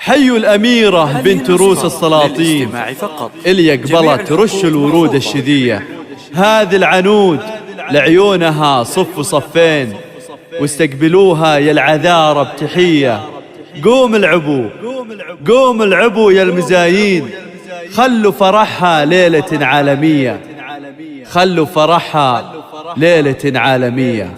حيوا الأميرة بنت روس السلاطين اللي قبلت رش الورود الشذية. هذه العنود لعيونها صف صفين، واستقبلوها يا العذارى بتحية. قوم العبوا قوم العبوا يا المزايين، خلوا فرحها ليلة عالمية، خلوا فرحها ليلة عالمية.